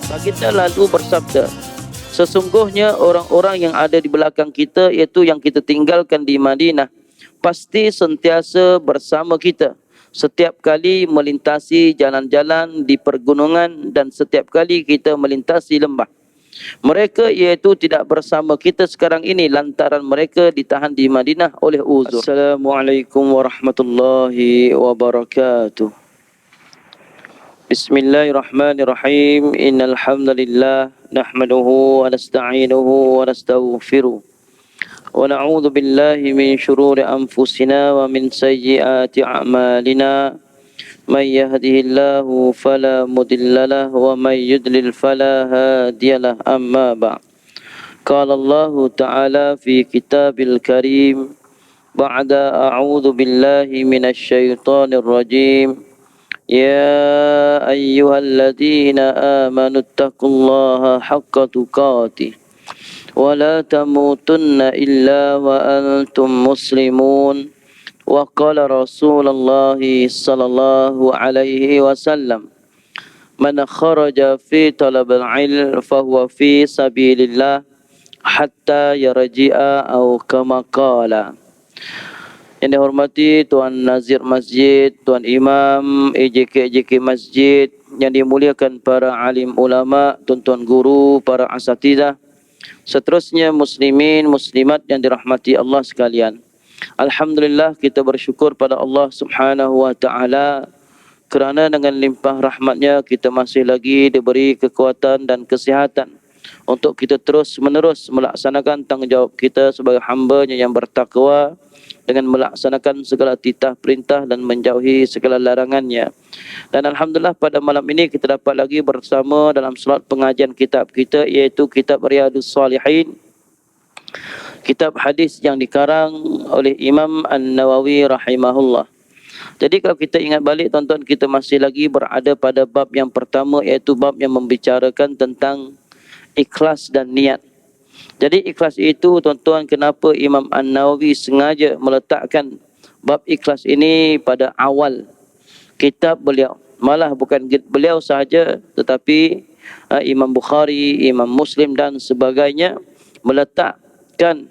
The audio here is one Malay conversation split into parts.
Baginda lalu bersabda, sesungguhnya orang-orang yang ada di belakang kita, iaitu yang kita tinggalkan di Madinah, pasti sentiasa bersama kita setiap kali melintasi jalan-jalan di pergunungan dan setiap kali kita melintasi lembah. Mereka iaitu tidak bersama kita sekarang ini lantaran mereka ditahan di Madinah oleh uzur. Assalamualaikum warahmatullahi wabarakatuh. Bismillahirrahmanirrahim. Innal hamdalillah nahmaduhu wa nasta'inuhu wa nastaghfiruh. Wa na'udzu billahi min shururi anfusina wa min sayyiati a'malina. May yahdihillahu fala mudilla lahu wa may yudlil fala hadiyalah. Amma ba'd. Qala Allah Ta'ala fi kitabil karim ba'da a'udzu billahi minasy syaithanir rajim. يا أيها الذين آمنوا اتقوا الله حق تقاته ولا تموتن إلا وأنتم مسلمون وقال رسول الله صلى الله عليه وسلم من خرج في طلب العلم فهو في سبيل الله حتى يرجع أو كما قال. Yang dihormati Tuan Nazir Masjid, Tuan Imam, EJK Masjid, yang dimuliakan para alim ulama, tuan-tuan guru, para asatidzah, seterusnya muslimin, muslimat yang dirahmati Allah sekalian. Alhamdulillah, kita bersyukur pada Allah Subhanahu wa taala kerana dengan limpah rahmatnya kita masih lagi diberi kekuatan dan kesihatan untuk kita terus menerus melaksanakan tanggungjawab kita sebagai hamba-Nya yang bertakwa dengan melaksanakan segala titah perintah dan menjauhi segala larangannya. Dan alhamdulillah pada malam ini kita dapat lagi bersama dalam slot pengajian kitab kita, iaitu kitab Riyadhus Shalihin, kitab hadis yang dikarang oleh Imam An-Nawawi rahimahullah. Jadi kalau kita ingat balik tuan-tuan, kita masih lagi berada pada bab yang pertama, iaitu bab yang membicarakan tentang ikhlas dan niat. Jadi ikhlas itu tuan-tuan, kenapa Imam An-Nawawi sengaja meletakkan bab ikhlas ini pada awal kitab beliau. Malah bukan beliau sahaja, tetapi Imam Bukhari, Imam Muslim dan sebagainya meletakkan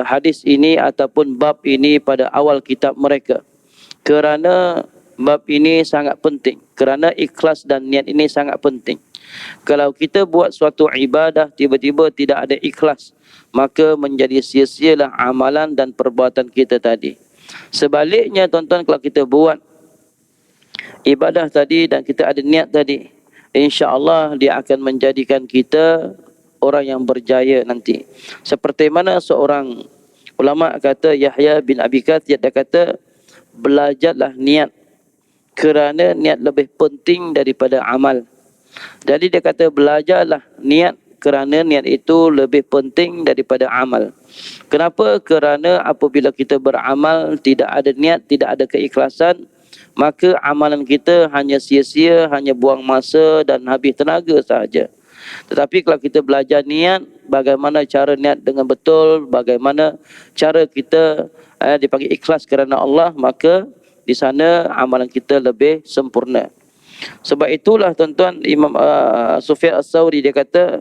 hadis ini ataupun bab ini pada awal kitab mereka. Kerana bab ini sangat penting, kerana ikhlas dan niat ini sangat penting. Kalau kita buat suatu ibadah tiba-tiba tidak ada ikhlas, maka menjadi sia-sialah amalan dan perbuatan kita tadi. Sebaliknya tuan-tuan, kalau kita buat ibadah tadi dan kita ada niat tadi, insya-Allah dia akan menjadikan kita orang yang berjaya nanti. Seperti mana seorang ulama kata, Yahya bin Abi Kathir, dia kata, belajarlah niat kerana niat lebih penting daripada amal. Jadi dia kata belajarlah niat kerana niat itu lebih penting daripada amal. Kenapa? Kerana apabila kita beramal tidak ada niat, tidak ada keikhlasan, maka amalan kita hanya sia-sia, hanya buang masa dan habis tenaga sahaja. Tetapi kalau kita belajar niat, bagaimana cara niat dengan betul, bagaimana cara kita dipanggil ikhlas kerana Allah, maka di sana amalan kita lebih sempurna. Sebab itulah tuan-tuan, Imam Sufyan As-Sawri dia kata,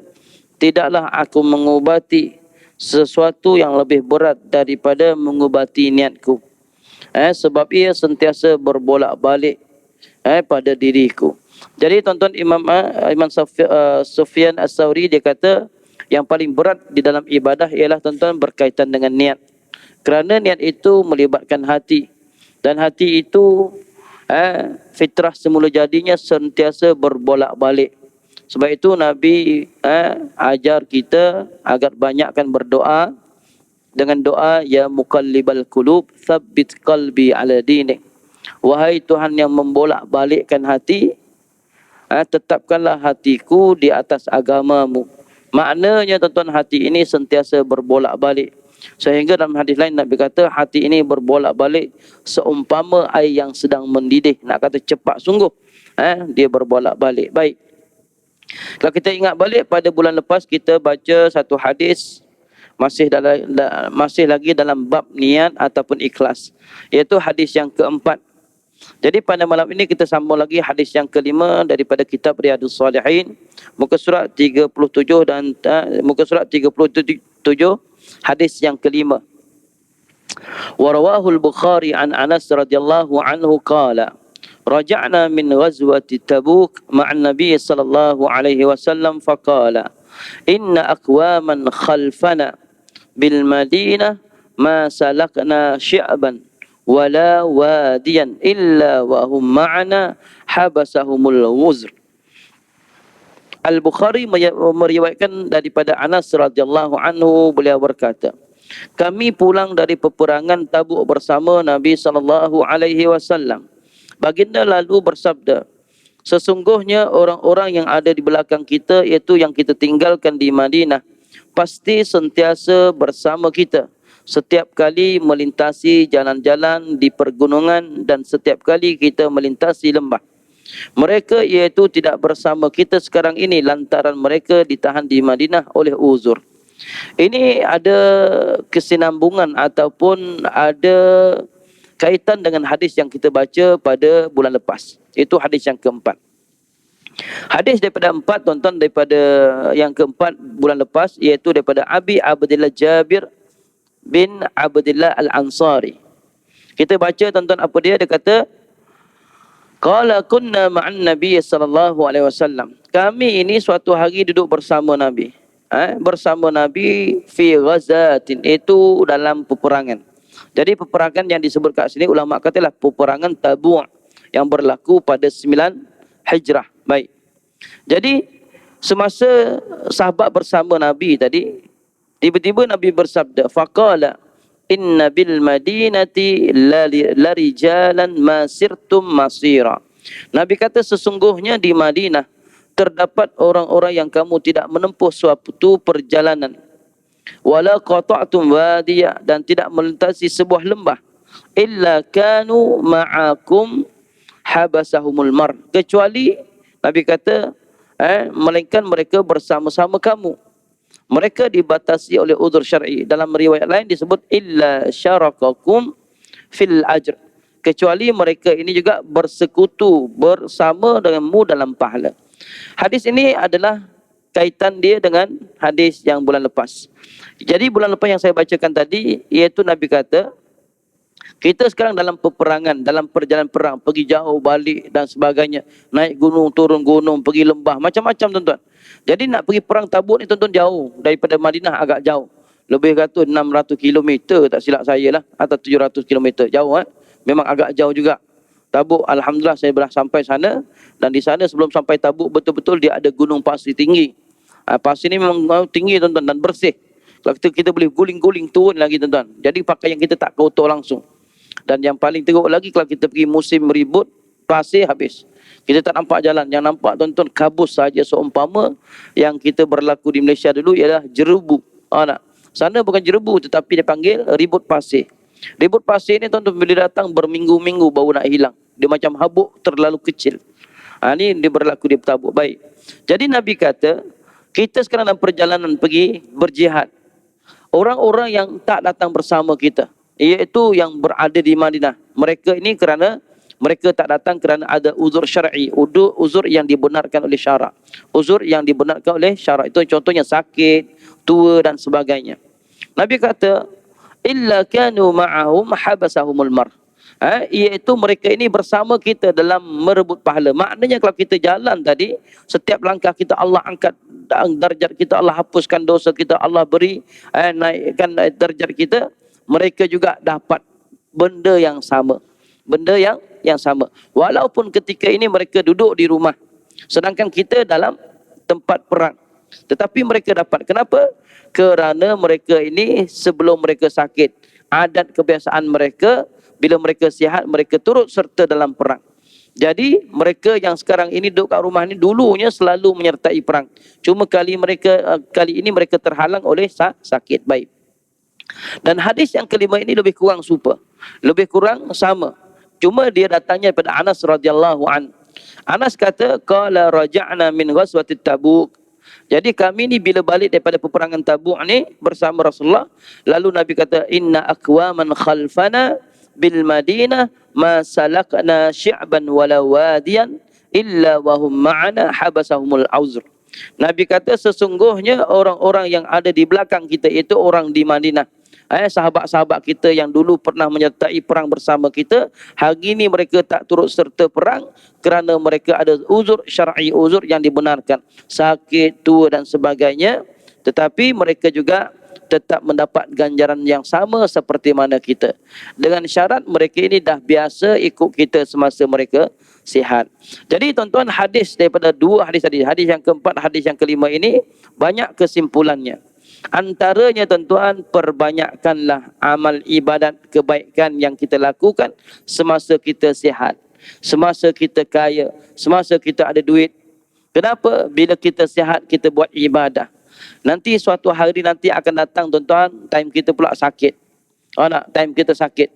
tidaklah aku mengubati sesuatu yang lebih berat daripada mengubati niatku. Sebab ia sentiasa berbolak-balik pada diriku. Jadi tuan-tuan, Imam Sufyan As-Sawri dia kata, yang paling berat di dalam ibadah ialah tuan-tuan berkaitan dengan niat. Kerana niat itu melibatkan hati. Dan hati itu fitrah semula jadinya sentiasa berbolak-balik. Sebab itu Nabi ajar kita agar banyakkan berdoa dengan doa, ya muqallibal qulub tsabbit qalbi ala dinik. Wahai Tuhan yang membolak-balikkan hati, tetapkanlah hatiku di atas agamamu. Maknanya tuan-tuan, hati ini sentiasa berbolak-balik. Sehingga dalam hadis lain Nabi kata hati ini berbolak-balik seumpama air yang sedang mendidih. Nak kata cepat sungguh, dia berbolak-balik. Baik, kalau kita ingat balik pada bulan lepas kita baca satu hadis masih lagi dalam bab niat ataupun ikhlas, iaitu hadis yang keempat Jadi pada malam ini kita sambung lagi hadis yang kelima daripada kitab Riyadhus Shalihin, muka surat 37 dan muka surat 37 hadis yang kelima. Wa rawahu al-Bukhari an Anas radhiyallahu anhu qala raja'na min ghazwati Tabuk ma'an Nabi sallallahu alaihi wasallam faqala inna aqwaman khalfana bil Madinah ma salakna syi'ban wala wadiyan illa wa hum ma'ana habasahumul wuzr. Al-Bukhari meriwayatkan daripada Anas radhiyallahu anhu, beliau berkata, kami pulang dari peperangan Tabuk bersama Nabi sallallahu alaihi wasallam. Baginda lalu bersabda, sesungguhnya orang-orang yang ada di belakang kita, iaitu yang kita tinggalkan di Madinah, pasti sentiasa bersama kita setiap kali melintasi jalan-jalan di pergunungan dan setiap kali kita melintasi lembah. Mereka iaitu tidak bersama kita sekarang ini lantaran mereka ditahan di Madinah oleh uzur. Ini ada kesinambungan ataupun ada kaitan dengan hadis yang kita baca pada bulan lepas. Itu hadis yang keempat. Hadis daripada empat, tuan-tuan, daripada yang keempat bulan lepas, iaitu daripada Abi Abdillah Jabir bin Abdillah Al-Ansari. Kita baca, tuan-tuan, apa dia? Dia kata, qala kunna ma'an Nabi sallallahu alaihi wasallam. Kami ini suatu hari duduk bersama Nabi. Bersama Nabi fi ghazatin, itu dalam peperangan. Jadi peperangan yang disebut kat sini ulama katalah peperangan Tabuk yang berlaku pada 9 Hijrah. Baik. Jadi semasa sahabat bersama Nabi tadi, tiba-tiba Nabi bersabda, faqala inna bil madinati la rijalan masirtum masira. Nabi kata sesungguhnya di Madinah terdapat orang-orang yang kamu tidak menempuh suatu perjalanan, wala qata'tum wadiya, dan tidak melintasi sebuah lembah, illa kanu ma'akum habasahumul mar, kecuali Nabi kata melainkan mereka bersama-sama kamu. Mereka dibatasi oleh uzur syar'i. Dalam riwayat lain disebut illa syarakakum fil ajr, kecuali mereka ini juga bersekutu bersama denganmu dalam pahala. Hadis ini adalah kaitan dia dengan hadis yang bulan lepas. Jadi bulan lepas yang saya bacakan tadi, iaitu Nabi kata, kita sekarang dalam peperangan, dalam perjalanan perang, pergi jauh, balik dan sebagainya, naik gunung, turun gunung, pergi lembah, macam-macam, tuan-tuan. Jadi nak pergi perang Tabuk ni, tuan-tuan, jauh. Daripada Madinah agak jauh. Lebih kata 600 km, tak silap saya lah. Atau 700 km. Jauh. Memang agak jauh juga. Tabuk, alhamdulillah saya pernah sampai sana. Dan di sana sebelum sampai Tabuk, betul-betul dia ada gunung pasir tinggi. Pasir ni memang tinggi, tuan-tuan, dan bersih. Kalau kita boleh guling-guling turun lagi, tuan-tuan. Jadi pakaian kita tak kotor langsung. Dan yang paling teruk lagi, kalau kita pergi musim ribut, pasir habis. Kita tak nampak jalan. Yang nampak, tuan-tuan, kabus saja seumpama yang kita berlaku di Malaysia dulu ialah jerubu. Sana bukan jerubu, tetapi dia panggil ribut pasir. Ribut pasir ni, tuan-tuan, bila datang berminggu-minggu baru nak hilang. Dia macam habuk terlalu kecil. Ini dia berlaku di Tabuk. Baik. Jadi Nabi kata, kita sekarang dalam perjalanan pergi berjihad. Orang-orang yang tak datang bersama kita, iaitu yang berada di Madinah, mereka ini kerana mereka tak datang kerana ada uzur syar'i, uzur yang dibenarkan oleh syarak. Uzur yang dibenarkan oleh syarak itu contohnya sakit, tua dan sebagainya. Nabi kata, illa kanu ma'ahum habasahumul mar. Iaitu mereka ini bersama kita dalam merebut pahala. Maknanya kalau kita jalan tadi, setiap langkah kita Allah angkat darjat kita, Allah hapuskan dosa kita, Allah beri naikkan darjat kita. Mereka juga dapat benda yang sama. Benda yang sama. Walaupun ketika ini mereka duduk di rumah, sedangkan kita dalam tempat perang. Tetapi mereka dapat. Kenapa? Kerana mereka ini sebelum mereka sakit, adat kebiasaan mereka, bila mereka sihat, mereka turut serta dalam perang. Jadi mereka yang sekarang ini duduk kat rumah ni, dulunya selalu menyertai perang. Cuma kali ini mereka terhalang oleh sakit. Baik. Dan hadis yang kelima ini lebih kurang serupa, lebih kurang sama. Cuma dia datangnya daripada Anas radhiyallahu an. Anas kata, qala raja'na min ghazwati Tabuk. Jadi kami ni bila balik daripada peperangan Tabuk ni bersama Rasulullah, lalu Nabi kata, inna aqwaman khalfana bil Madinah ma salakna syi'ban wala wadiyan illa wahum ma'ana habasahumul auzr. Nabi kata sesungguhnya orang-orang yang ada di belakang kita itu orang di Madinah. Sahabat-sahabat kita yang dulu pernah menyertai perang bersama kita, hari ini mereka tak turut serta perang kerana mereka ada uzur syar'i, uzur yang dibenarkan, sakit, tua dan sebagainya, tetapi mereka juga tetap mendapat ganjaran yang sama seperti mana kita. Dengan syarat mereka ini dah biasa ikut kita semasa mereka sihat. Jadi tuan-tuan, hadis daripada dua hadis tadi, hadis yang keempat, hadis yang kelima ini banyak kesimpulannya. Antaranya tuan-tuan, perbanyakkanlah amal ibadat kebaikan yang kita lakukan semasa kita sihat, semasa kita kaya, semasa kita ada duit. Kenapa? Bila kita sihat, kita buat ibadah. Nanti suatu hari nanti akan datang tuan-tuan, time kita pula sakit. Time kita sakit.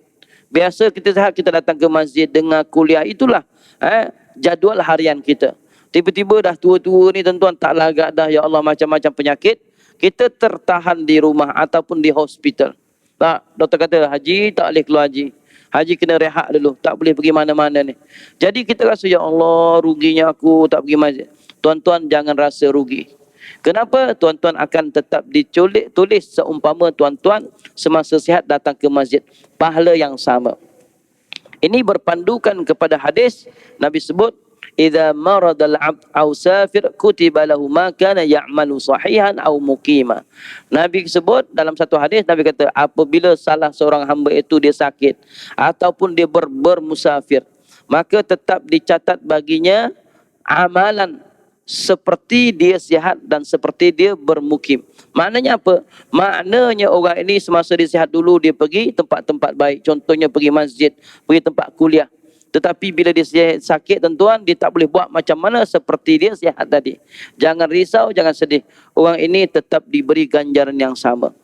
Biasa kita sihat, kita datang ke masjid, dengar kuliah, itulah jadual harian kita. Tiba-tiba dah tua-tua ni tuan-tuan, tak lagak dah, ya Allah, macam-macam penyakit. Kita tertahan di rumah ataupun di hospital. Doktor kata, haji tak boleh keluar haji. Haji kena rehat dulu, tak boleh pergi mana-mana ni. Jadi kita rasa, ya Allah, ruginya aku tak pergi masjid. Tuan-tuan, jangan rasa rugi. Kenapa? Tuan-tuan akan tetap tulis seumpama tuan-tuan semasa sihat datang ke masjid. Pahala yang sama. Ini berpandukan kepada hadis Nabi sebut, idza maradal 'abd aw safir kutiba lahu ma kana ya'malu sahihan aw muqima. Nabi sebut dalam satu hadis, Nabi kata apabila salah seorang hamba itu dia sakit ataupun dia bermusafir, maka tetap dicatat baginya amalan seperti dia sihat dan seperti dia bermukim. Maknanya apa? Maknanya orang ini semasa dia sihat dulu dia pergi tempat-tempat baik. Contohnya pergi masjid, pergi tempat kuliah. Tetapi bila dia sakit tuan-tuan, dia tak boleh buat macam mana seperti dia sihat tadi. Jangan risau, jangan sedih. Orang ini tetap diberi ganjaran yang sama.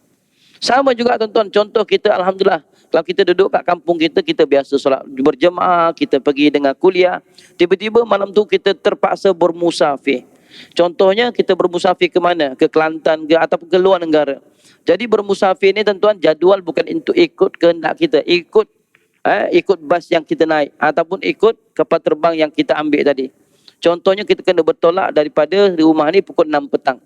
Sama juga tuan-tuan, contoh kita alhamdulillah, kalau kita duduk kat kampung kita, kita biasa solat berjemaah, kita pergi dengan kuliah. Tiba-tiba malam tu kita terpaksa bermusafir. Contohnya kita bermusafir ke mana? Ke Kelantan ke ataupun ke luar negara. Jadi bermusafir ni tuan-tuan, jadual bukan untuk ikut kehendak kita, ikut bas yang kita naik ataupun ikut kapal terbang yang kita ambil tadi. Contohnya kita kena bertolak daripada rumah ni pukul 6 petang.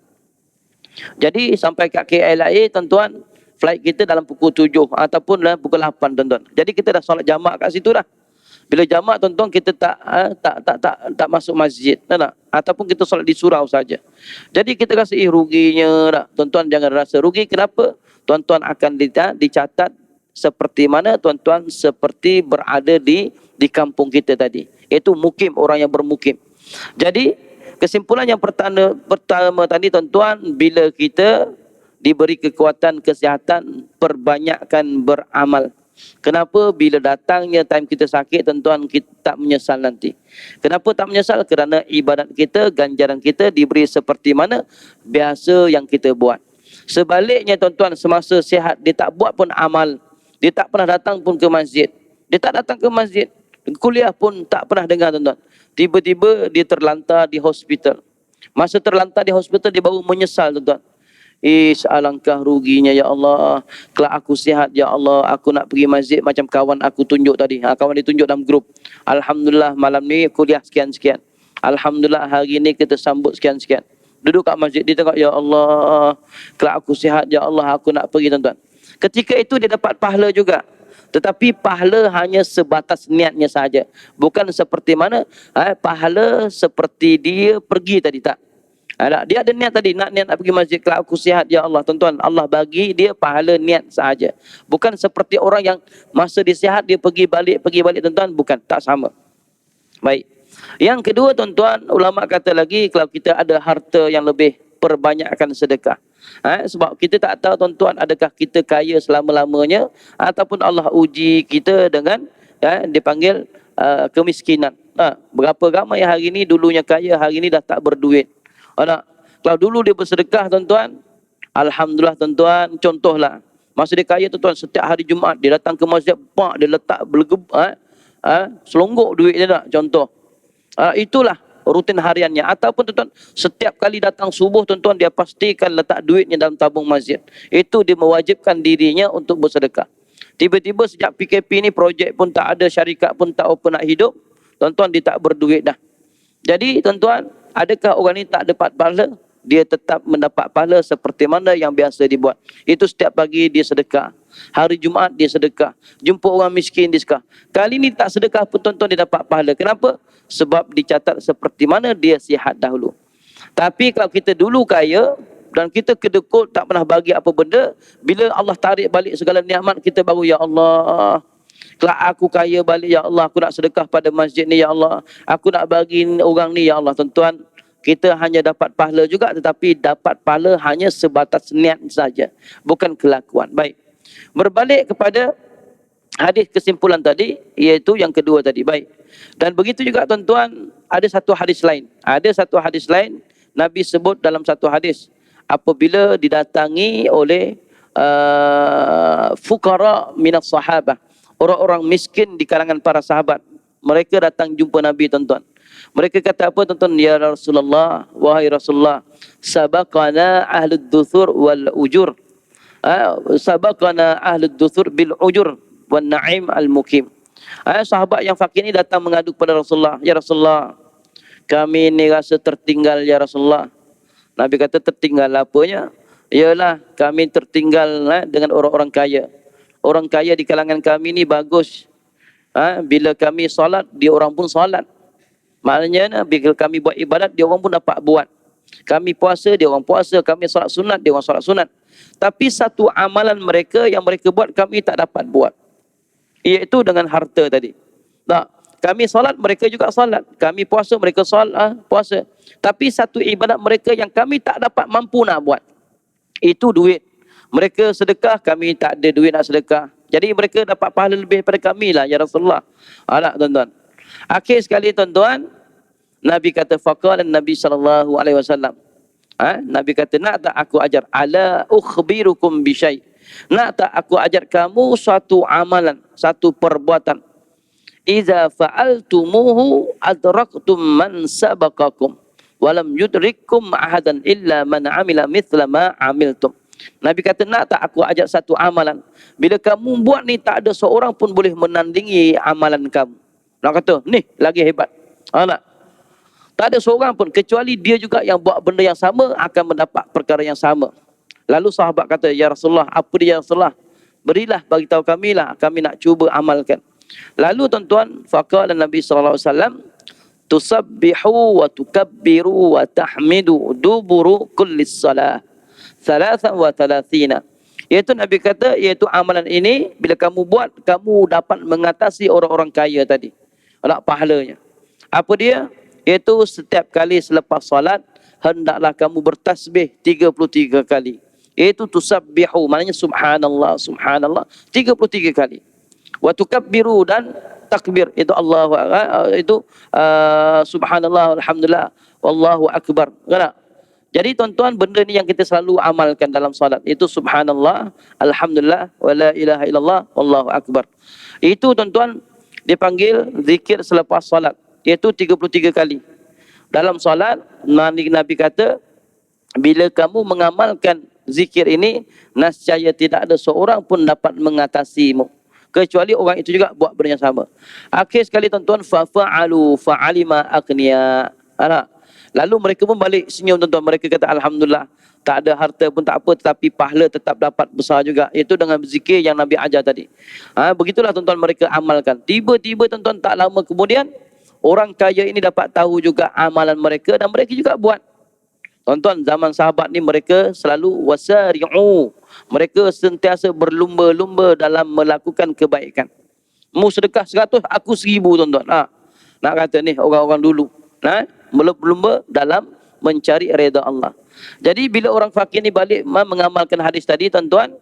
Jadi sampai kat KLIA tuan-tuan, flight kita dalam pukul 7 ataupun dalam pukul 8 tuan-tuan. Jadi kita dah solat jamak kat situ dah. Bila jamak tuan-tuan kita tak masuk masjid, tak? Ataupun kita solat di surau saja. Jadi kita rasa ruginya dah. Tuan-tuan jangan rasa rugi. Kenapa? Tuan-tuan akan dicatat seperti mana tuan-tuan seperti berada di kampung kita tadi. Itu mukim, orang yang bermukim. Jadi kesimpulan yang pertama tadi tuan-tuan, bila kita diberi kekuatan kesihatan, perbanyakkan beramal. Kenapa? Bila datangnya time kita sakit tuan-tuan, kita tak menyesal nanti. Kenapa tak menyesal? Kerana ibadat kita, ganjaran kita diberi seperti mana biasa yang kita buat. Sebaliknya tuan-tuan, semasa sihat dia tak buat pun amal, dia tak pernah datang pun ke masjid, dia tak datang ke masjid, kuliah pun tak pernah dengar tuan-tuan. Tiba-tiba dia terlantar di hospital. Masa terlantar di hospital dia baru menyesal tuan-tuan. Alangkah ruginya ya Allah. Kalau aku sihat ya Allah, aku nak pergi masjid macam kawan aku tunjuk tadi. Kawan dia tunjuk dalam grup. Alhamdulillah malam ni kuliah sekian-sekian. Alhamdulillah hari ni kita sambut sekian-sekian. Duduk kat masjid dia tengok, ya Allah, kalau aku sihat ya Allah, aku nak pergi tuan-tuan. Ketika itu dia dapat pahala juga. Tetapi pahala hanya sebatas niatnya saja. Bukan seperti mana pahala seperti dia pergi tadi, tak. Dia ada niat tadi, nak pergi masjid, kalau aku sihat ya Allah. Tuan-tuan, Allah bagi dia pahala niat sahaja. Bukan seperti orang yang masa dia sihat dia pergi balik tuan-tuan. Bukan, tak sama. Baik. Yang kedua tuan-tuan, ulama kata lagi, kalau kita ada harta yang lebih, perbanyakkan sedekah. Sebab kita tak tahu tuan-tuan, adakah kita kaya selama-lamanya ataupun Allah uji kita dengan dipanggil kemiskinan. Berapa ramai hari ini dulunya kaya, hari ini dah tak berduit. Kalau dulu dia bersedekah tuan-tuan, alhamdulillah tuan-tuan, contohlah masa dia kaya tuan-tuan, setiap hari Jumaat dia datang ke masjid, dia letak selonggok duit dia tak, contoh. Itulah rutin hariannya. Ataupun tuan-tuan, setiap kali datang subuh tuan-tuan, dia pastikan letak duitnya dalam tabung masjid. Itu dia mewajibkan dirinya untuk bersedekah. Tiba-tiba sejak PKP ni projek pun tak ada, syarikat pun tak apa nak hidup. Tuan-tuan dia tak berduit dah. Jadi tuan-tuan, adakah orang ni tak dapat pahala? Dia tetap mendapat pahala seperti mana yang biasa dibuat. Itu setiap pagi dia sedekah. Hari Jumaat dia sedekah. Jumpa orang miskin dia sedekah. Kali ni tak sedekah pun tuan-tuan dia dapat pahala. Kenapa? Sebab dicatat seperti mana dia sihat dahulu. Tapi kalau kita dulu kaya dan kita kedekut tak pernah bagi apa benda, bila Allah tarik balik segala nikmat kita baru, ya Allah, kalau aku kaya balik, ya Allah, aku nak sedekah pada masjid ni, ya Allah, aku nak bagi orang ni, ya Allah. Tuan-tuan, kita hanya dapat pahala juga, tetapi dapat pahala hanya sebatas niat saja, bukan kelakuan. Baik, berbalik kepada hadis kesimpulan tadi, iaitu yang kedua tadi. Baik, dan begitu juga tuan-tuan, ada satu hadis lain. Ada satu hadis lain, Nabi sebut dalam satu hadis, apabila didatangi oleh fuqara minas sahabah, orang-orang miskin di kalangan para sahabat, mereka datang jumpa Nabi tuan-tuan. Mereka kata apa tuan-tuan? Ya Rasulullah, wahai Rasulullah, sabaqana ahlud duthur wal ujur. Sabaqana ahlud duthur bil ujur wan na'im al mukim. Sahabat yang fakir ni datang mengadu kepada Rasulullah, ya Rasulullah, kami ni rasa tertinggal ya Rasulullah. Nabi kata, tertinggal apanya? Yalah, kami tertinggal dengan orang-orang kaya. Orang kaya di kalangan kami ni bagus. Bila kami solat, dia orang pun solat. Maknanya bila kami buat ibadat, dia orang pun dapat buat. Kami puasa, dia orang puasa. Kami solat sunat, dia orang solat sunat. Tapi satu amalan mereka yang mereka buat, kami tak dapat buat. Iaitu dengan harta tadi. Tak. Kami solat, mereka juga solat. Kami puasa, mereka solat, puasa. Tapi satu ibadat mereka yang kami tak dapat mampu nak buat, itu duit. Mereka sedekah, kami tak ada duit nak sedekah. Jadi mereka dapat pahala lebih daripada kami lah, ya Rasulullah. Alah tuan-tuan. Akhir sekali tuan-tuan, Nabi kata, faqala Nabi SAW. Nabi kata, nak tak aku ajar? Ala ukhbirukum bisyai. Nak tak aku ajar kamu suatu amalan, satu perbuatan. Iza fa'altumuhu adraktum man sabaqakum walam yudrikum ahadan illa man amila mithla ma amiltum. Nabi kata, nak tak aku ajak satu amalan, bila kamu buat ni tak ada seorang pun boleh menandingi amalan kamu. Nak kata, ni lagi hebat. Tak ada seorang pun, kecuali dia juga yang buat benda yang sama akan mendapat perkara yang sama. Lalu sahabat kata, ya Rasulullah, apa dia ya Rasulullah? Berilah, bagi tahu kami lah, kami nak cuba amalkan. Lalu tuan-tuan, faqala Nabi SAW, tusabbihu wa tukabbiru wa tahmidu duburu kullis salah thalathan wa thalathina. Iaitu Nabi kata, iaitu amalan ini bila kamu buat, kamu dapat mengatasi orang-orang kaya tadi. Nak pahalanya. Apa dia? Iaitu setiap kali selepas salat, hendaklah kamu bertasbih 33 kali. Iaitu tusabbihu, maknanya subhanallah, subhanallah 33 kali. Wa tukabbiru, dan takbir, itu Allah, itu subhanallah, alhamdulillah, wallahu akbar. Kan? Jadi tuan-tuan, benda ni yang kita selalu amalkan dalam salat. Itu subhanallah, alhamdulillah, wa la ilaha illallah, wallahu akbar. Itu tuan-tuan dipanggil zikir selepas salat. Iaitu 33 kali. Dalam salat, Nabi kata, bila kamu mengamalkan zikir ini, nascaya tidak ada seorang pun dapat mengatasimu, kecuali orang itu juga buat benda yang sama. Akhir sekali tuan-tuan, fa'alu fa'alima aghniya. Lalu mereka pun balik senyum tuan-tuan. Mereka kata, alhamdulillah, tak ada harta pun tak apa, tetapi pahala tetap dapat besar juga. Itu dengan berzikir yang Nabi ajar tadi. Begitulah tuan-tuan mereka amalkan. Tiba-tiba tuan-tuan, tak lama kemudian, orang kaya ini dapat tahu juga amalan mereka dan mereka juga buat. Tuan-tuan, zaman sahabat ni mereka selalu wasari'u. Mereka sentiasa berlumba-lumba dalam melakukan kebaikan. Mu sedekah 100, aku 1000 tuan-tuan. Nak kata ni orang-orang dulu. Berlumba dalam mencari redha Allah. Jadi bila orang fakir ni balik mengamalkan hadis tadi tuan-tuan,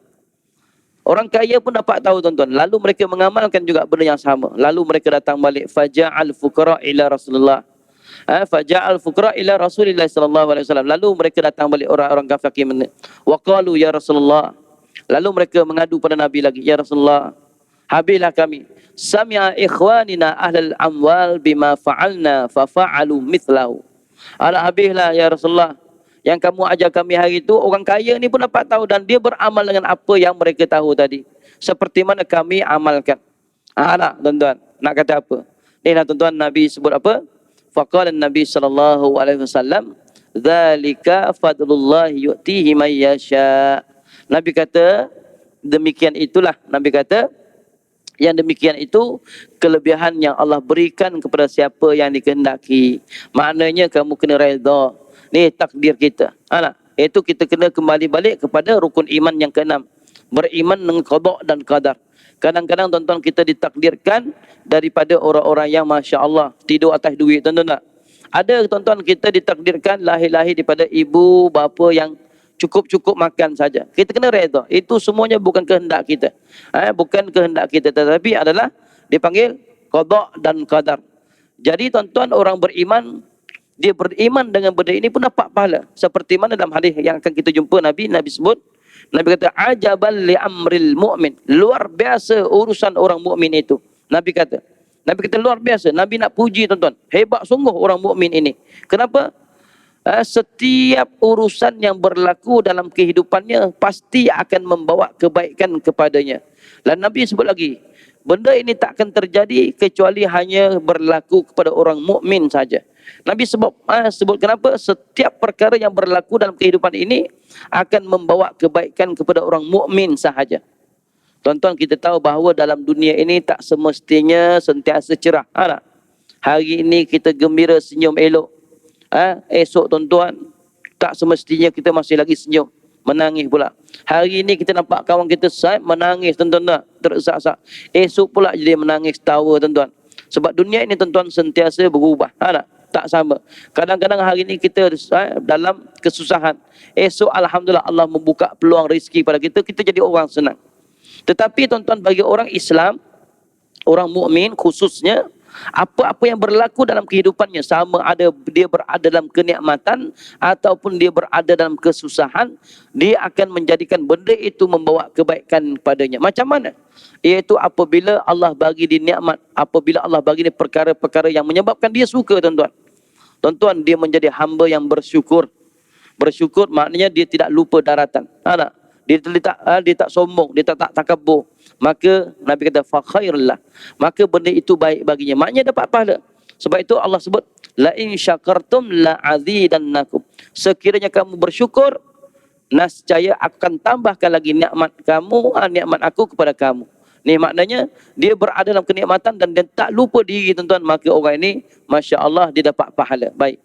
orang kaya pun dapat tahu tuan-tuan. Lalu mereka mengamalkan juga benda yang sama. Lalu mereka datang balik. Faja'al fuqara ila Rasulullah. Faja'al fuqara ila Rasulillah sallallahu alaihi wasallam. Lalu mereka datang balik orang-orang fakir. Wa qalu ya Rasulullah. Lalu mereka mengadu pada Nabi lagi, ya Rasulullah, habislah kami. Sami'a ikhwanina ahlal amwal bima fa'alna fa fa'alu mithlahu. Habislah ya Rasulullah. Yang kamu ajar kami hari itu, orang kaya ni pun dapat tahu dan dia beramal dengan apa yang mereka tahu tadi. seperti mana kami amalkan. Nak tuan-tuan, nak kata apa? Ni lah tuan-tuan, Nabi sebut apa? Faqala Nabi sallallahu alaihi wasallam, "Dzalika fadlullah yu'tihi may yasha." Nabi kata, demikian itulah, Nabi kata, yang demikian itu kelebihan yang Allah berikan kepada siapa yang dikehendaki. Maknanya kamu kena redha. Ni takdir kita. Itu kita kena kembali balik kepada rukun iman yang keenam. Beriman dengan qada dan qadar. Kadang-kadang tuan-tuan kita ditakdirkan daripada orang-orang yang Masya Allah tidur atas duit, tuan-tuan tak? Ada tuan-tuan kita ditakdirkan lahir-lahir daripada ibu bapa yang cukup-cukup makan saja. Kita kena redha. Itu semuanya bukan kehendak kita. Bukan kehendak kita, tetapi adalah dipanggil qada dan qadar. Jadi tuan-tuan, orang beriman, dia beriman dengan benda ini pun dapat pahala. Seperti mana dalam hadis yang akan kita jumpa Nabi sebut, Nabi kata ajaban li amril mu'min. Luar biasa urusan orang mukmin itu. Nabi kata luar biasa. Nabi nak puji tuan-tuan. Hebat sungguh orang mukmin ini. Kenapa? Setiap urusan yang berlaku dalam kehidupannya pasti akan membawa kebaikan kepadanya. Dan Nabi sebut lagi, benda ini tak akan terjadi kecuali hanya berlaku kepada orang mukmin saja. Nabi sebut kenapa? Setiap perkara yang berlaku dalam kehidupan ini akan membawa kebaikan kepada orang mukmin sahaja. Tuan-tuan, kita tahu bahawa dalam dunia ini tak semestinya sentiasa cerah. Hari ini kita gembira senyum elok. Esok tuan-tuan, tak semestinya kita masih lagi senyum, menangis pula. Hari ini kita nampak kawan kita menangis, tuan-tuan, teresak-esak. Esok pula jadi menangis, tawa, tuan-tuan. Sebab dunia ini tuan-tuan sentiasa berubah. Tak sama. Kadang-kadang hari ini kita dalam kesusahan. Esok Alhamdulillah Allah membuka peluang rezeki pada kita, kita jadi orang senang. Tetapi tuan-tuan, bagi orang Islam, orang mukmin khususnya, apa-apa yang berlaku dalam kehidupannya, sama ada dia berada dalam kenikmatan ataupun dia berada dalam kesusahan, dia akan menjadikan benda itu membawa kebaikan padanya. Macam mana? Iaitu apabila Allah bagi dia nikmat, apabila Allah bagi dia perkara-perkara yang menyebabkan dia suka, tuan-tuan. Tuan-tuan, dia menjadi hamba yang bersyukur. Bersyukur maknanya dia tidak lupa daratan. Dia tak sombong, dia tak takabur. Maka Nabi kata fa khairullah. Maka benda itu baik baginya. Maknanya dapat pahala. Sebab itu Allah sebut la in syakartum la azidannakum. Sekiranya kamu bersyukur, nescaya aku akan tambahkan lagi nikmat kamu, nikmat aku kepada kamu. Ni maknanya dia berada dalam kenikmatan dan dia tak lupa diri, tuan-tuan. Maka orang ini Masya Allah dia dapat pahala. Baik.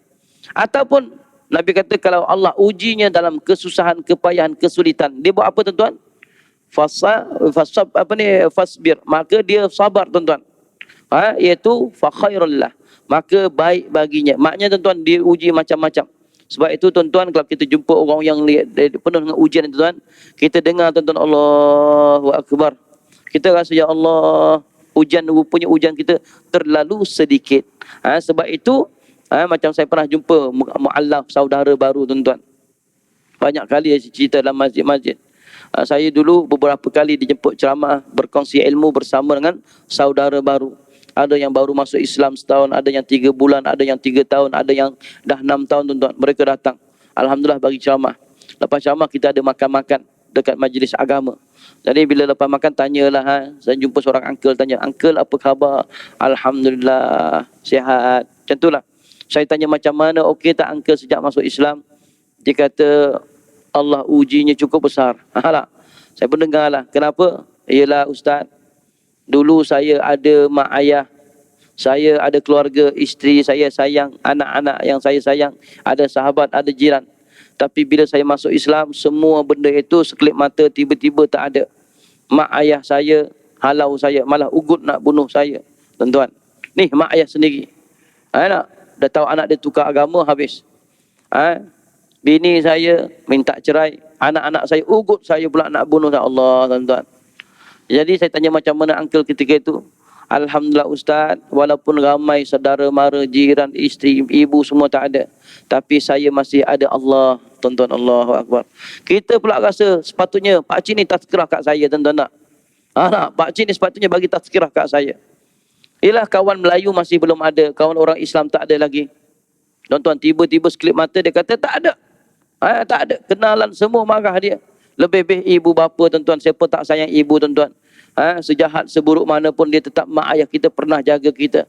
Ataupun Nabi kata kalau Allah ujinya dalam kesusahan, kepayahan, kesulitan, dia buat apa, tuan-tuan? Fasbir, maka dia sabar, tuan-tuan. Iaitu fa khairullah, maka baik baginya. Maknanya tuan-tuan, dia uji macam-macam. Sebab itu tuan-tuan, kalau kita jumpa orang yang penuh dengan ujian, tuan-tuan, kita dengar, tuan-tuan, Allahu Akbar. Kita rasa, ya Allah, rupanya ujian kita terlalu sedikit. Sebab itu macam saya pernah jumpa mu'allaf, saudara baru, tuan-tuan. Banyak kali saya cerita dalam masjid-masjid. Saya dulu beberapa kali dijemput ceramah, berkongsi ilmu bersama dengan saudara baru. Ada yang baru masuk Islam setahun, ada yang 3 bulan, ada yang 3 tahun, ada yang dah 6 tahun, tuan-tuan. Mereka datang, Alhamdulillah, bagi ceramah. Lepas ceramah kita ada makan-makan dekat majlis agama. Jadi bila lepas makan tanyalah, saya jumpa seorang uncle, tanya, "Uncle, apa khabar?" "Alhamdulillah, sihat." Macam itulah. Saya tanya, "Macam mana? Okey tak uncle sejak masuk Islam?" Dia kata, "Allah ujinya cukup besar." Saya pun dengar lah. Kenapa? "Ialah Ustaz, dulu saya ada mak ayah, saya ada keluarga, isteri saya sayang, anak-anak yang saya sayang, ada sahabat, ada jiran. Tapi bila saya masuk Islam, semua benda itu sekelip mata tiba-tiba tak ada. Mak ayah saya halau saya, malah ugut nak bunuh saya." Tuan-tuan, ni mak ayah sendiri. Dah tahu anak dia tukar agama, habis. Bini saya minta cerai, anak-anak saya ugut saya pula nak bunuh. Allah, tuan-tuan. Jadi saya tanya, "Macam mana uncle ketika itu?" "Alhamdulillah Ustaz, walaupun ramai saudara mara, jiran, isteri, ibu semua tak ada, tapi saya masih ada Allah." Tuan-tuan, Allahu Akbar. Kita pula rasa sepatutnya Pak Cik ni tazkirah kat saya, tuan-tuan, tak? Pak Cik ni sepatutnya bagi tazkirah kat saya. Ialah kawan Melayu masih belum ada, kawan orang Islam tak ada lagi. Tuan-tuan, tiba-tiba sekelip mata dia kata tak ada. Tak ada. Kenalan semua marah dia. Lebih-lebih ibu bapa tuan-tuan, siapa tak sayang ibu tuan-tuan? Sejahat seburuk mana pun dia tetap mak ayah kita pernah jaga kita.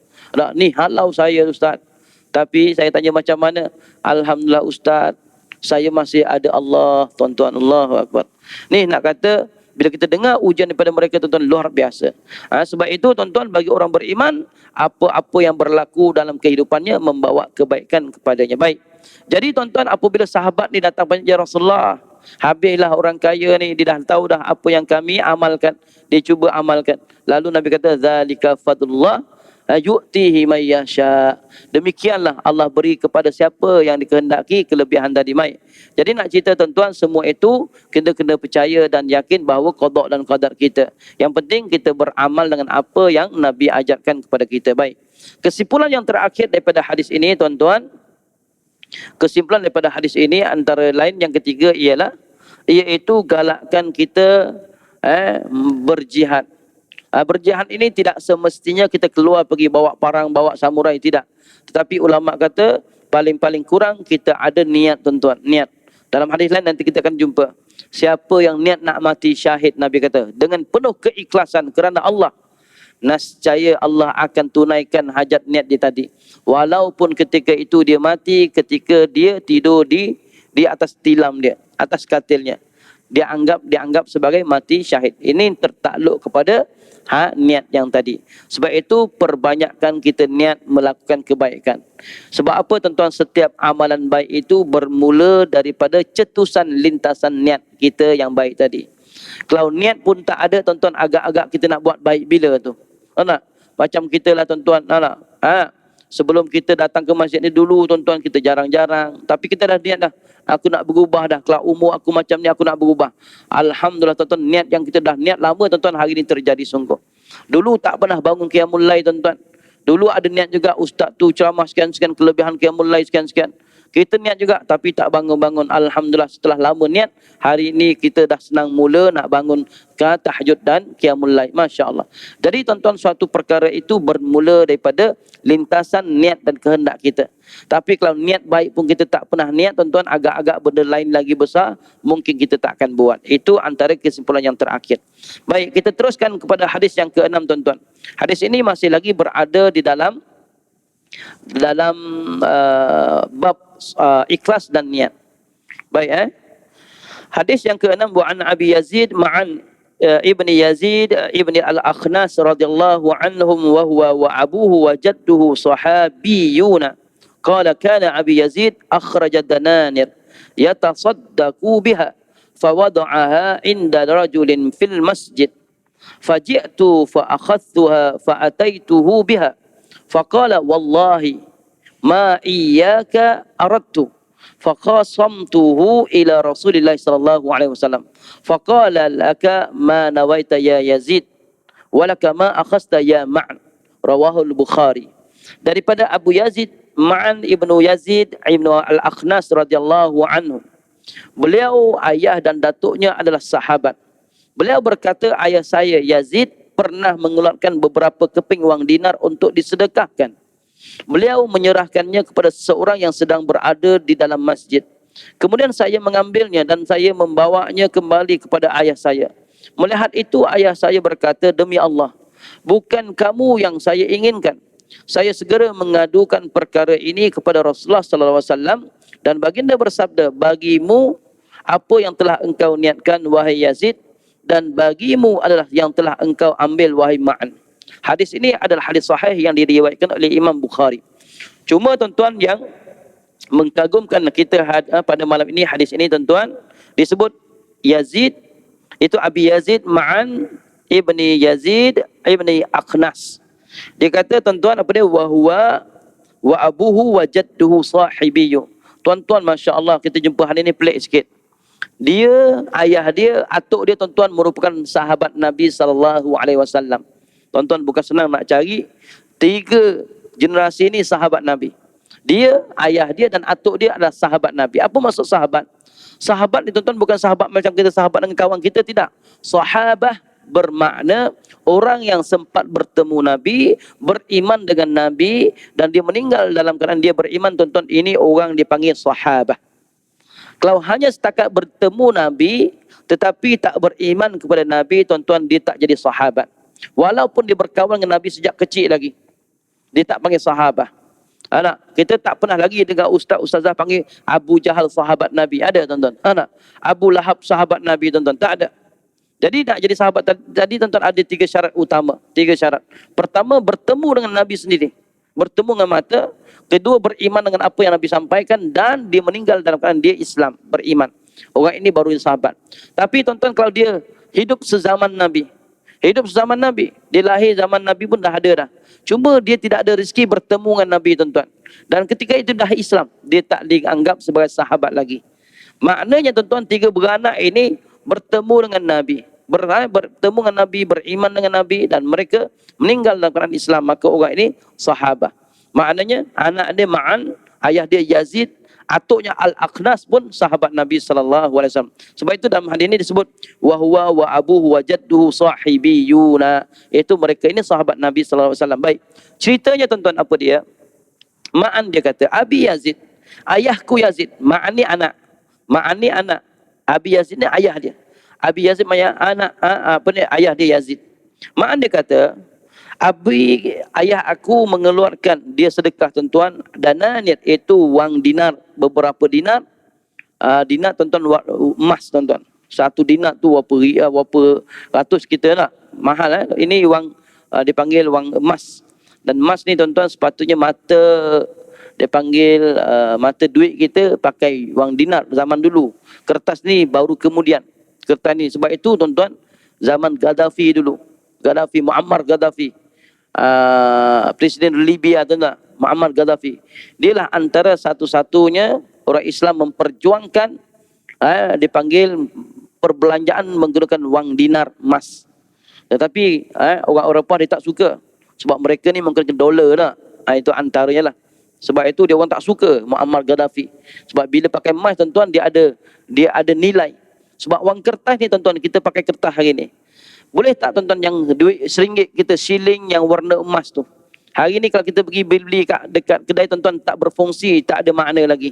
Ni halau saya ustaz. Tapi saya tanya macam mana? Alhamdulillah ustaz, saya masih ada Allah, tuan-tuan. Allahu Akbar. Ni nak kata bila kita dengar ujian daripada mereka tuan-tuan luar biasa. Sebab itu tuan-tuan, bagi orang beriman, apa-apa yang berlaku dalam kehidupannya membawa kebaikan kepadanya. Baik. Jadi tuan-tuan, apabila sahabat ni datang banyak, ya Rasulullah, habislah orang kaya ni, dia dah tahu dah apa yang kami amalkan, dia cuba amalkan. Lalu Nabi kata, zalika fadlullah yu'tihi may yasha. Demikianlah Allah beri kepada siapa yang dikehendaki kelebihan tadi. Mai. Jadi nak cerita tuan-tuan, semua itu kita kena percaya dan yakin bahawa qada dan qadar kita. Yang penting kita beramal dengan apa yang Nabi ajarkan kepada kita. Baik. Kesimpulan yang terakhir daripada hadis ini tuan-tuan, kesimpulan daripada hadis ini antara lain yang ketiga ialah iaitu galakkan kita berjihad. Berjihad ini tidak semestinya kita keluar pergi bawa parang, bawa samurai, tidak. Tetapi ulama kata paling-paling kurang kita ada niat tuan-tuan, niat. Dalam hadis lain nanti kita akan jumpa, siapa yang niat nak mati syahid, Nabi kata dengan penuh keikhlasan kerana Allah, nescaya Allah akan tunaikan hajat niat dia tadi. Walaupun ketika itu dia mati, ketika dia tidur di atas tilam dia, atas katilnya, dia anggap sebagai mati syahid. Ini tertakluk kepada niat yang tadi. Sebab itu perbanyakkan kita niat melakukan kebaikan. Sebab apa tuan-tuan? Setiap amalan baik itu bermula daripada cetusan lintasan niat kita yang baik tadi. Kalau niat pun tak ada tuan-tuan, agak-agak kita nak buat baik bila tu? Tak? Macam kita lah tuan-tuan. Sebelum kita datang ke masjid ni dulu tuan-tuan, kita jarang-jarang. Tapi kita dah niat dah, aku nak berubah dah. Kalau umur aku macam ni, aku nak berubah. Alhamdulillah tuan-tuan, niat yang kita dah niat lama tuan-tuan, hari ni terjadi sungguh. Dulu tak pernah bangun qiyamul lail tuan-tuan. Dulu ada niat juga, ustaz tu ceramah sekian-sekian, kelebihan qiyamul lail sekian-sekian. Kita niat juga tapi tak bangun-bangun. Alhamdulillah setelah lama niat, hari ini kita dah senang mula nak bangun ke tahajud dan qiyamul lail. Masya Allah. Jadi tuan-tuan, suatu perkara itu bermula daripada lintasan niat dan kehendak kita. Tapi kalau niat baik pun kita tak pernah niat tuan-tuan, agak-agak benda lain lagi besar, mungkin kita tak akan buat. Itu antara kesimpulan yang terakhir. Baik, kita teruskan kepada hadis yang ke-6 tuan-tuan. Hadis ini masih lagi berada di dalam bab ikhlas dan niat. Baik. Hadis yang ke-6, wa an Abi Yazid ma'an ibni Yazid ibni al-Akhnas radhiyallahu anhum wa huwa wa abuhu wa jadduhu sahabiyuna. Qala kana Abi Yazid akhraja dananir yatasaddaqu biha fawada'aha inda rajulin fil masjid faji'tu fa akhadtuha fa ataituhu biha faqala wallahi ma iyyaka aradtu faqasamtuhu ila Rasulillah sallallahu alaihi wasallam faqala laka ma nawaita ya Yazid walaka ma akhasta ya Ma'an. Rawahul Bukhari. Daripada Abu Yazid Ma'an ibnu Yazid ibnu al-Akhnas radhiyallahu anhu. Beliau ayah dan datuknya adalah sahabat. Beliau berkata, ayah saya Yazid pernah mengeluarkan beberapa keping wang dinar untuk disedekahkan. Beliau menyerahkannya kepada seseorang yang sedang berada di dalam masjid. Kemudian saya mengambilnya dan saya membawanya kembali kepada ayah saya. Melihat itu ayah saya berkata, demi Allah, bukan kamu yang saya inginkan. Saya segera mengadukan perkara ini kepada Rasulullah sallallahu alaihi wasallam dan baginda bersabda, bagimu apa yang telah engkau niatkan wahai Yazid dan bagimu adalah yang telah engkau ambil wahai Ma'an. Hadis ini adalah hadis sahih yang diriwayatkan oleh Imam Bukhari. Cuma tuan-tuan yang mengagumkan kita pada malam ini, hadis ini tuan-tuan disebut Yazid, itu Abi Yazid Ma'an ibni Yazid ibni Akhnas. Dia kata tuan-tuan apa dia, wa huwa wa abuhu wa jadduhu sahibiyu. Tuan-tuan, Masya Allah, kita jumpa hari ini pelik sikit. Dia, ayah dia, atuk dia tuan-tuan merupakan sahabat Nabi SAW. Tuan-tuan, bukan senang nak cari 3 generasi ini sahabat Nabi. Dia, ayah dia dan atuk dia adalah sahabat Nabi. Apa maksud sahabat? Sahabat ni tuan-tuan bukan sahabat macam kita sahabat dengan kawan kita, tidak. Sahabah bermakna orang yang sempat bertemu Nabi, beriman dengan Nabi dan dia meninggal dalam keadaan dia beriman tuan-tuan, ini orang dipanggil sahabah. Kalau hanya setakat bertemu Nabi tetapi tak beriman kepada Nabi, tuan-tuan, dia tak jadi sahabat. Walaupun dia berkawan dengan Nabi sejak kecil lagi, dia tak panggil sahabat. Anak, kita tak pernah lagi dengar ustaz-ustazah panggil Abu Jahal sahabat Nabi. Ada, tuan-tuan? Anak, Abu Lahab sahabat Nabi, tuan-tuan? Tak ada. Jadi nak jadi sahabat tadi, tuan-tuan, ada 3 syarat utama. 3 syarat. Pertama, bertemu dengan Nabi sendiri. Bertemu dengan mata. Kedua, beriman dengan apa yang Nabi sampaikan. Dan dia meninggal dalam keadaan dia Islam, beriman. Orang ini baru sahabat. Tapi tuan-tuan, kalau dia hidup sezaman Nabi, dia lahir zaman Nabi pun dah ada dah. Cuma dia tidak ada rezeki bertemu dengan Nabi, tuan-tuan. Dan ketika itu dah Islam, dia tak dianggap sebagai sahabat lagi. Maknanya, tuan-tuan, 3 beranak ini bertemu dengan Nabi, bertemu dengan Nabi, beriman dengan Nabi, dan mereka meninggal dalam keadaan Islam, maka orang ini sahabat. Maknanya anak dia Ma'an, ayah dia Yazid, atuknya Al-Aqnas pun sahabat Nabi SAW. Sebab itu dalam hadis ini disebut wa huwa wa abuhu wa jadduhu sahibiyuna. Itu mereka ini sahabat Nabi SAW. Baik, ceritanya, tuan-tuan, apa dia? Ma'an dia kata, Abi Yazid, ayahku Yazid. Ma'an ni anak, Abi Yazid ni ayah dia. Abi Yazid ayah dia Yazid. Ma'an dia kata, ayah aku mengeluarkan dia sedekah, tuan-tuan, dananiyat, itu wang dinar, beberapa dinar. Dinar, tuan-tuan, emas, tuan-tuan. 1 dinar tu berapa ratus kita lah. Mahal. Ini wang, dipanggil wang emas. Dan emas ni, tuan-tuan, sepatutnya mata, dia panggil mata duit kita pakai wang dinar zaman dulu. Kertas ni baru kemudian. Kertas ni, sebab itu, tuan-tuan, zaman Gaddafi dulu. Muammar Gaddafi. Presiden Libya, tuan-tuan, Muammar Gaddafi. Dialah antara satu-satunya orang Islam memperjuangkan dipanggil perbelanjaan menggunakan wang dinar emas. Tetapi orang Eropah dia tak suka. Sebab mereka ni menggunakan dolar lah. Itu antaranya lah. Sebab itu dia orang tak suka Muammar Gaddafi. Sebab bila pakai emas, tuan-tuan, dia ada nilai. Sebab wang kertas ni, tuan-tuan, kita pakai kertas hari ni. Boleh tak, tuan-tuan, yang duit RM1 kita shilling yang warna emas tu? Hari ni kalau kita pergi beli dekat kedai, tuan-tuan, tak berfungsi, tak ada makna lagi.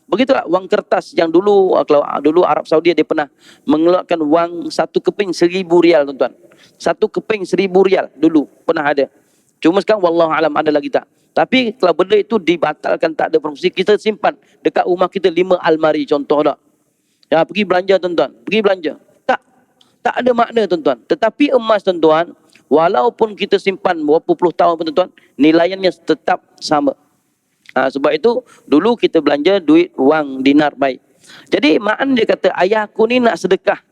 Begitulah wang kertas yang dulu, kalau dulu Arab Saudi dia pernah mengeluarkan wang 1 keping RM1,000, tuan-tuan. 1 keping RM1,000 dulu pernah ada. Cuma sekarang wallahu alam ada lagi tak. Tapi kalau benda itu dibatalkan, tak ada fungsi, kita simpan dekat rumah kita 5 almari, contoh tak. Ya, pergi belanja, tuan-tuan, pergi belanja. Tak ada makna, tuan-tuan. Tetapi emas, tuan-tuan, walaupun kita simpan berapa puluh tahun, tuan-tuan, nilainya tetap sama. Sebab itu dulu kita belanja duit wang dinar. Baik. Jadi Ma'an dia kata, ayahku ni nak sedekah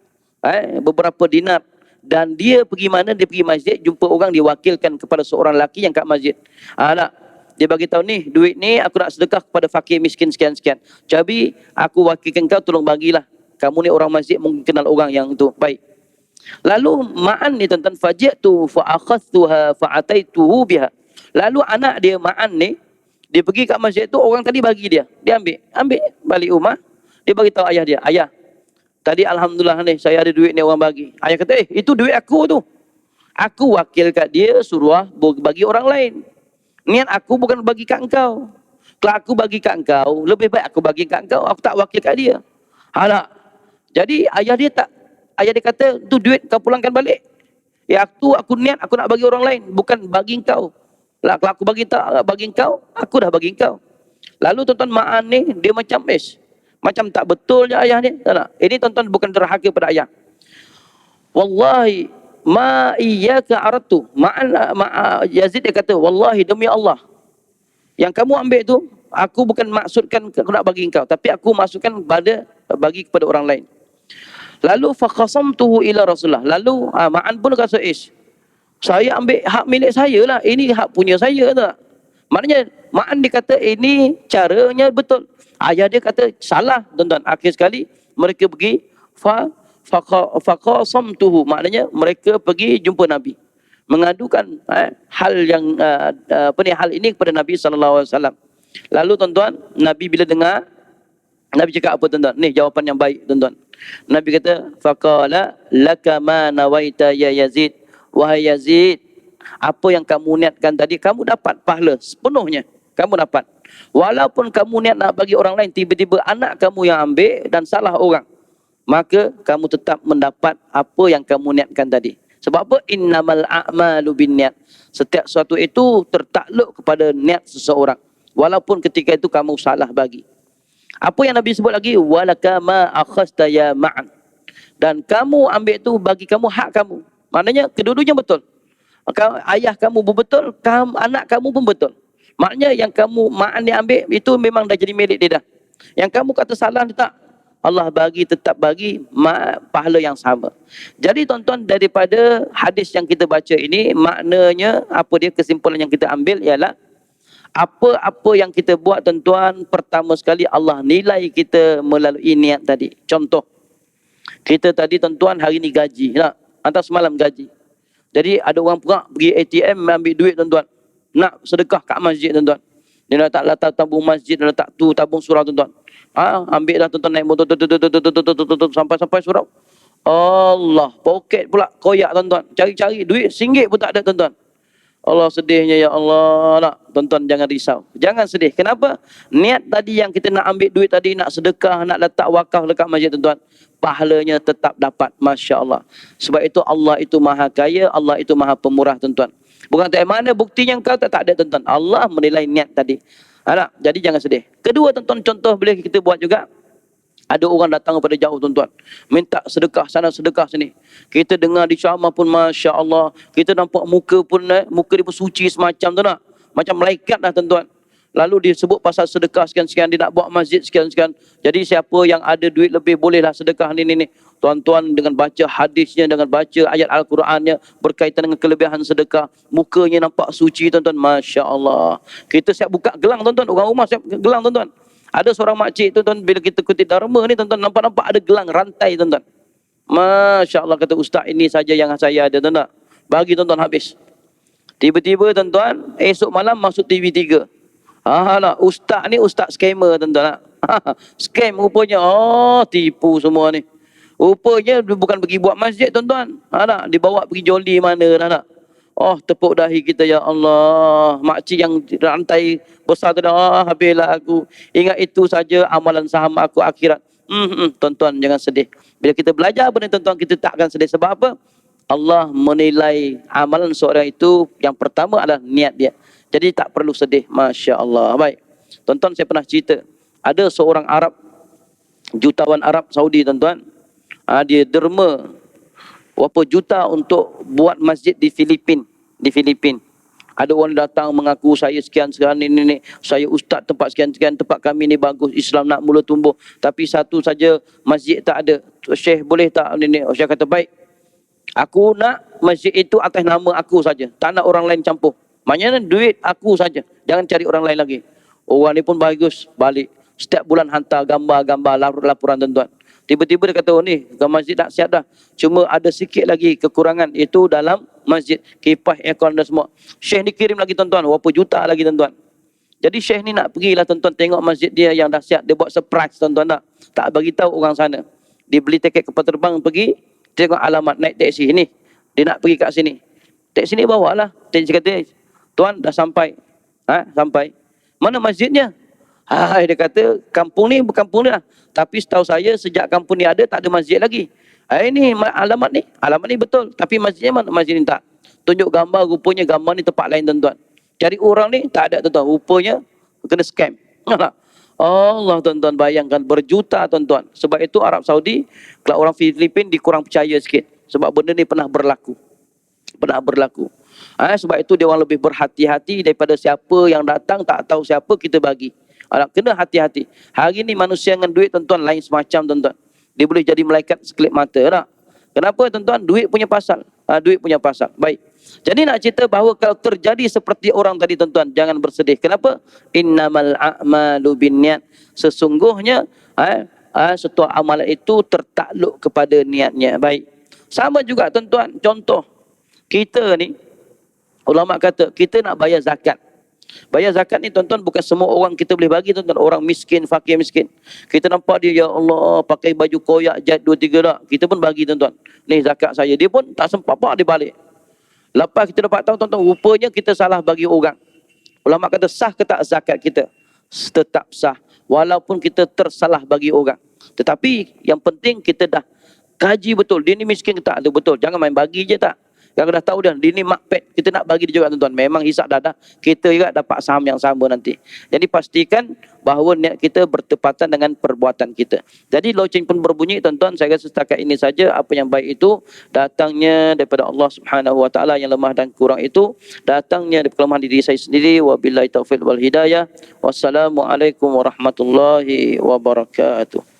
beberapa dinar. Dan dia pergi mana? Dia pergi masjid, jumpa orang, diwakilkan kepada seorang lelaki yang kat masjid. Dia bagi tahu, ni duit ni aku nak sedekah kepada fakir miskin sekian-sekian. Jadi aku wakilkan kau, tolong bagilah. Kamu ni orang masjid, mungkin kenal orang yang itu. Baik. Lalu Ma'an ni, tuan-tuan, faji'tu fa'akhadtuha fa'ataituhu biha. Lalu anak dia Ma'an ni, dia pergi kat masjid tu, orang tadi bagi dia. Dia ambil balik rumah. Dia bagi tahu ayah dia, ayah, tadi alhamdulillah ni saya ada duit ni orang bagi. Ayah kata, itu duit aku tu. Aku wakil kat dia, suruh bagi orang lain. Niat aku bukan bagi kat engkau. Kalau aku bagi kat engkau, lebih baik aku bagi kat engkau, aku tak wakil kat dia. Jadi ayah dia kata, tu duit kau pulangkan balik. Aku niat aku nak bagi orang lain, bukan bagi engkau. Lah, kalau aku bagi engkau, aku dah bagi engkau. Lalu, tuan-tuan, Ma'an ni dia macam macam tak betulnya ayah ni. Ini, tuan-tuan, bukan derhaka pada ayah. Wallahi ma iyyaka aradtu. Yazid dia kata, wallahi, demi Allah, yang kamu ambil tu, aku bukan maksudkan aku nak bagi engkau, tapi aku maksudkan bagi kepada orang lain. Lalu fakhasamtuhu ila Rasulullah. Lalu Ma'an pun kata, saya ambil hak milik saya lah, ini hak punya saya tak. Maknanya Ma'an dia kata ini caranya betul. Ayah dia kata salah, tuan-tuan. Akhir sekali mereka pergi fakhasamtuhu, maknanya mereka pergi jumpa Nabi, mengadukan hal yang hal ini kepada Nabi SAW. Lalu, tuan-tuan, Nabi bila dengar, Nabi cakap apa, tuan-tuan? Ni jawapan yang baik, tuan-tuan. Nabi kata, faqala laka ma nawaita ya Yazid. Wahai Yazid, apa yang kamu niatkan tadi, kamu dapat pahala sepenuhnya. kamu dapat. Walaupun kamu niat nak bagi orang lain, tiba-tiba anak kamu yang ambil dan salah orang, maka kamu tetap mendapat apa yang kamu niatkan tadi. Sebab apa? Innamal a'malu binniat. Setiap sesuatu itu tertakluk kepada niat seseorang. Walaupun ketika itu kamu salah bagi. Apa yang Nabi sebut lagi? Walaka ma akhasta ya ma'an. Dan kamu ambil itu bagi kamu hak kamu. Maknanya kedua-duanya betul. Ayah kamu pun betul, anak kamu pun betul. Maknanya yang kamu ma'an dia ambil itu memang dah jadi milik dia dah. Yang kamu kata salah tak, Allah bagi, tetap bagi pahala yang sama. Jadi tuan-tuan, daripada hadis yang kita baca ini, maknanya apa dia, kesimpulan yang kita ambil ialah apa-apa yang kita buat tuan-tuan, pertama sekali Allah nilai kita melalui niat tadi. Contoh, kita tadi tuan-tuan hari ni gaji, nak hantar semalam gaji. Jadi ada orang perak pergi ATM ambil duit tuan-tuan, nak sedekah kat masjid tuan-tuan. Dia letak tabung masjid, dia letak tu tabung surau tuan-tuan. Ambil dah tuan-tuan, naik motor sampai surau. Allah, poket pula koyak tuan-tuan. Cari-cari duit RM1 pun tak ada tuan-tuan. Allah, sedihnya ya Allah. Nak tuan-tuan, jangan risau, jangan sedih. Kenapa? Niat tadi yang kita nak ambil duit tadi, nak sedekah, nak letak wakaf dekat masjid tuan-tuan, pahalanya tetap dapat, masya-Allah. Sebab itu Allah itu maha kaya, Allah itu maha pemurah tuan-tuan. Bukan tak mana buktinya engkau tak ada tuan-tuan. Allah menilai niat tadi. Jadi jangan sedih. Kedua tuan-tuan, contoh boleh kita buat juga. Ada orang datang pada jauh tuan-tuan, minta sedekah sana sedekah sini. Kita dengar di ceramah pun masya-Allah, kita nampak muka pun muka dia pun suci semacam tu nak. Macam malaikat dah tuan-tuan. Lalu dia sebut pasal sedekah sekian-sekian, dia nak buat masjid sekian-sekian. Jadi siapa yang ada duit lebih bolehlah sedekah ni. Tuan-tuan, dengan baca hadisnya, dengan baca ayat Al-Qurannya berkaitan dengan kelebihan sedekah, mukanya nampak suci tuan-tuan, masya-Allah. Kita siap buka gelang tuan-tuan, orang rumah siap gelang tuan-tuan. Ada seorang makcik tuan-tuan, bila kita kutip Dharma ni tuan-tuan, nampak-nampak ada gelang rantai tuan-tuan. Masya-Allah, kata ustaz, ini saja yang saya ada tuan-tuan. Bagi tuan-tuan habis. Tiba-tiba tuan-tuan, esok malam masuk TV3. Nak ustaz ni ustaz scammer tuan-tuan. Scam rupanya. Tipu semua ni. Rupanya bukan pergi buat masjid tuan-tuan. Nak dibawa pergi joli mana nak. Tepuk dahi kita, ya Allah. Makcik yang rantai besar tu dah, habislah aku. Ingat itu saja amalan saham aku akhirat. Tuan-tuan, jangan sedih. Bila kita belajar benda tuan-tuan, kita tak akan sedih. Sebab apa? Allah menilai amalan seorang itu, yang pertama adalah niat dia. Jadi tak perlu sedih, masya-Allah. Baik. Tuan-tuan, saya pernah cerita. Ada seorang Arab, jutawan Arab Saudi tuan-tuan. Dia derma berapa juta untuk buat masjid di Filipin. Ada orang datang mengaku saya sekian-sekian ni. Saya ustaz tempat sekian-sekian, tempat kami ni bagus, Islam nak mula tumbuh. Tapi satu saja masjid tak ada. Syekh boleh tak ni? Syekh kata baik. Aku nak masjid itu atas nama aku saja. Tak nak orang lain campur. Maknanya duit aku saja. Jangan cari orang lain lagi. Orang ni pun bagus, balik. Setiap bulan hantar gambar-gambar laporan tuan-tuan. Tiba-tiba dia kata, ni masjid tak siap dah. Cuma ada sikit lagi kekurangan. Itu dalam masjid. Kipas, aircon dan semua. Syekh ni kirim lagi tuan-tuan. Berapa juta lagi tuan-tuan. Jadi Syekh ni nak pergilah tuan-tuan tengok masjid dia yang dah siap. Dia buat surprise tuan-tuan tak. Tak bagi tahu orang sana. Dia beli tiket kapal terbang pergi. Tengok alamat, naik teksi ni. Dia nak pergi kat sini. Teksi ni bawa lah. Teksi kata, tuan dah sampai. Sampai. Mana masjidnya? Dia kata, kampung ni bukan kampung ni lah. Tapi setahu saya sejak kampung ni ada, tak ada masjid lagi. Ini alamat ni betul. Tapi masjidnya mana? Masjid ni tak. Tunjuk gambar, rupanya gambar ni tempat lain tuan-tuan. Cari orang ni, tak ada tuan-tuan. Rupanya kena scam. Allah tuan-tuan, bayangkan berjuta tuan-tuan. Sebab itu Arab Saudi, kalau orang Filipin dikurang percaya sikit. Sebab benda ni pernah berlaku. Sebab itu dia orang lebih berhati-hati daripada siapa yang datang, tak tahu siapa kita bagi. Kena hati-hati. Hari ni manusia dengan duit tuan-tuan lain semacam tuan-tuan. Dia boleh jadi malaikat sekelip mata tak? Kenapa tuan-tuan? Duit punya pasal. Duit punya pasal. Baik. Jadi nak cerita bahawa kalau terjadi seperti orang tadi tuan-tuan, jangan bersedih. Kenapa? Innamal a'malu binniat. Sesungguhnya setiap amalan itu tertakluk kepada niatnya. Baik. Sama juga tuan-tuan, contoh kita ni, ulama kata kita nak bayar zakat. Bayar zakat ni tuan-tuan bukan semua orang kita boleh bagi tuan-tuan. Orang miskin, fakir miskin. Kita nampak dia, ya Allah, pakai baju koyak jat 2-3 dak. Kita pun bagi tuan-tuan. Ni zakat saya. Dia pun tak sempat dia balik. Lepas kita dapat tahu tuan-tuan, rupanya kita salah bagi orang. Ulama kata sah ke tak zakat kita? Tetap sah. Walaupun kita tersalah bagi orang. Tetapi yang penting kita dah kaji betul. Dia ni miskin ke tak? Itu betul. Jangan main bagi je tak. Yang dah tahu dah, dia ni makpet, kita nak bagi dia juga tuan-tuan. Memang hisap dah, kita juga dapat saham yang sama nanti. Jadi pastikan bahawa niat kita bertepatan dengan perbuatan kita. Jadi loceng pun berbunyi tuan-tuan, saya rasa setakat ini saja. Apa yang baik itu datangnya daripada Allah Subhanahu Wa Taala, yang lemah dan kurang itu datangnya dari kelemahan diri saya sendiri. Wabillahi taufiq wal hidayah. Wassalamualaikum warahmatullahi wabarakatuh.